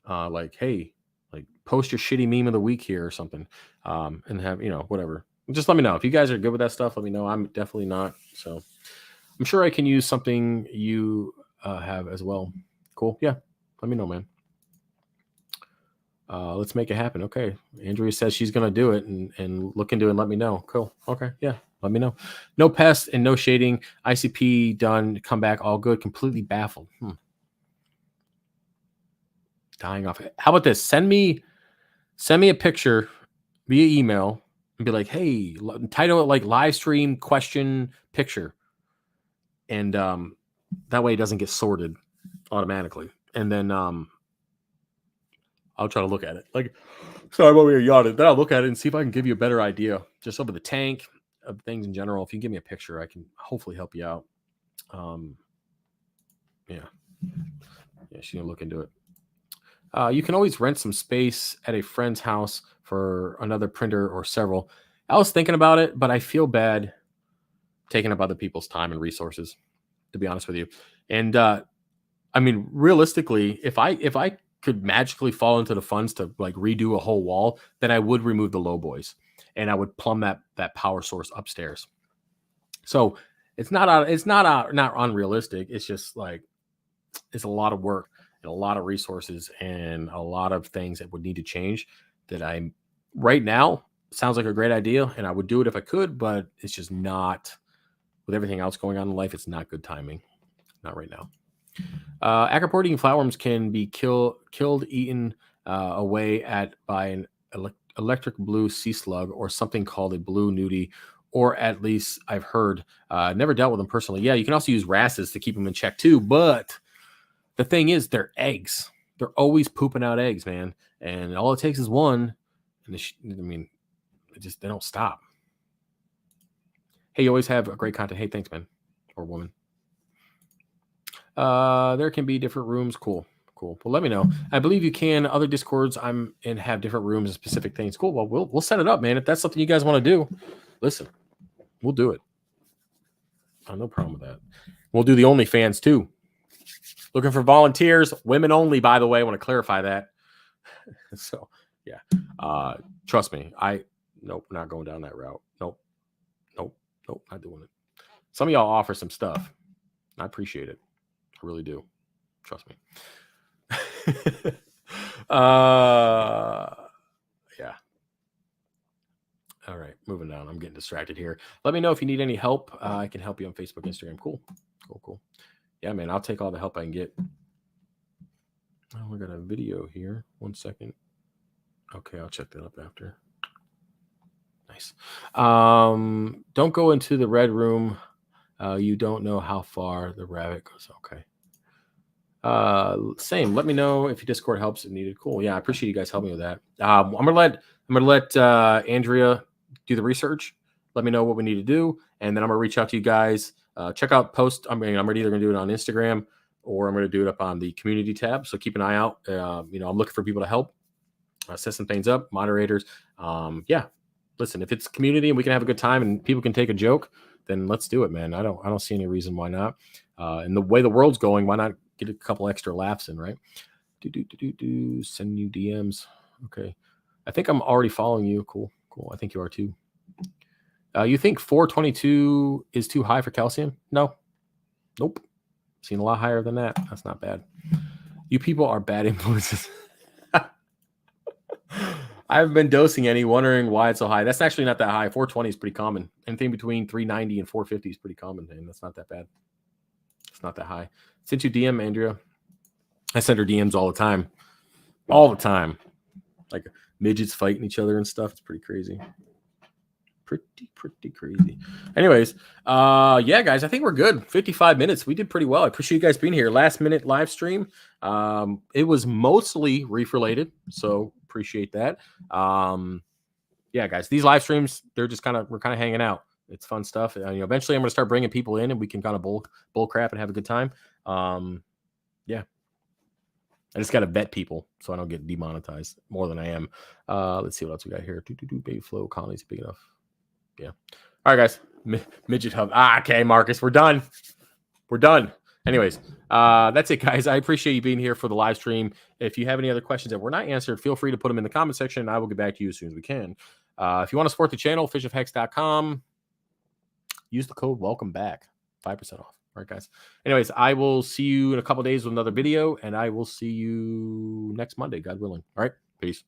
Like, hey, like post your shitty meme of the week here or something. And have, whatever. Just let me know. If you guys are good with that stuff, let me know. I'm definitely not. So I'm sure I can use something you have as well. Cool. Yeah. Let me know, man. Let's make it happen. Okay. Andrea says she's going to do it and look into it and let me know. Cool. Okay. Yeah. Let me know. No pests and no shading. ICP done. Come back. All good. Completely baffled. Dying off. How about this? Send me a picture via email and be like, hey, title it like live stream question picture. And that way it doesn't get sorted automatically. And then I'll try to look at it. Like, sorry about your yawning. Then I'll look at it and see if I can give you a better idea just over the tank of things in general. If you give me a picture, I can hopefully help you out. Yeah, she's gonna look into it. You can always rent some space at a friend's house for another printer or several. I was thinking about it, but I feel bad taking up other people's time and resources, to be honest with you. And I mean, realistically, if I could magically fall into the funds to like redo a whole wall, then I would remove the low boys and I would plumb that power source upstairs. So it's not unrealistic. It's just like, it's a lot of work and a lot of resources and a lot of things that would need to change that I'm right now sounds like a great idea. And I would do it if I could, but it's just not, with everything else going on in life. It's not good timing. Not right now. Acroporting flatworms can be killed, eaten away by an electric blue sea slug or something called a blue nudie, or at least I've heard. Never dealt with them personally. Yeah, you can also use wrasses to keep them in check too, but the thing is, they're eggs. They're always pooping out eggs, man. And all it takes is one. And they don't stop. Hey, you always have a great content. Hey, thanks, man. Or woman. There can be different rooms. Cool. Well, let me know. I believe you can. Other Discords I'm in have different rooms and specific things. Cool. Well, we'll set it up, man. If that's something you guys want to do, listen, we'll do it. No problem with that. We'll do the OnlyFans too. Looking for volunteers, women only, by the way. I want to clarify that. So, yeah. Trust me. Nope, not going down that route. Nope, not doing it. Some of y'all offer some stuff. I appreciate it. I really do. Trust me. Yeah. All right, moving down. I'm getting distracted here. Let me know if you need any help. I can help you on Facebook, Instagram. Cool. Yeah, man, I'll take all the help I can get. Oh, we got a video here. 1 second. Okay, I'll check that up after. Nice. Don't go into the red room. You don't know how far the rabbit goes. Okay. Same. Let me know if your Discord helps if needed. Cool. Yeah, I appreciate you guys helping with that. I'm gonna let Andrea do the research. Let me know what we need to do, and then I'm gonna reach out to you guys. Check out post. I'm either gonna do it on Instagram or I'm gonna do it up on the community tab. So keep an eye out. I'm looking for people to help set some things up, moderators. Yeah. Listen, if it's community and we can have a good time and people can take a joke, then let's do it, man. I don't see any reason why not. And the way the world's going, why not get a couple extra laughs in, right? Send you DMs. Okay. I think I'm already following you. Cool. I think you are too. You think 422 is too high for calcium? No. Nope. Seen a lot higher than that. That's not bad. You people are bad influences. I haven't been dosing any, wondering why it's so high. That's actually not that high. 420 is pretty common. Anything between 390 and 450 is pretty common, and that's not that bad. It's not that high. Since you DM, Andrea, I send her DMs all the time. All the time. Like midgets fighting each other and stuff. It's pretty crazy. Pretty crazy. Anyways, yeah, guys, I think we're good. 55 minutes. We did pretty well. I appreciate you guys being here. Last minute live stream. It was mostly reef related, so appreciate that. Yeah, guys, these live streams, we're kind of hanging out. It's fun stuff. Eventually I'm going to start bringing people in and we can kind of bull crap and have a good time. Yeah. I just got to vet people so I don't get demonetized more than I am. Let's see what else we got here. Baby flow colonies big enough. Yeah. All right, guys. Midget hub. Okay, Marcus, we're done. Anyways, that's it, guys. I appreciate you being here for the live stream. If you have any other questions that were not answered, feel free to put them in the comment section, and I will get back to you as soon as we can. If you want to support the channel, fishofhex.com. Use the code welcome back. 5% off. All right, guys. Anyways, I will see you in a couple days with another video, and I will see you next Monday, God willing. All right, peace.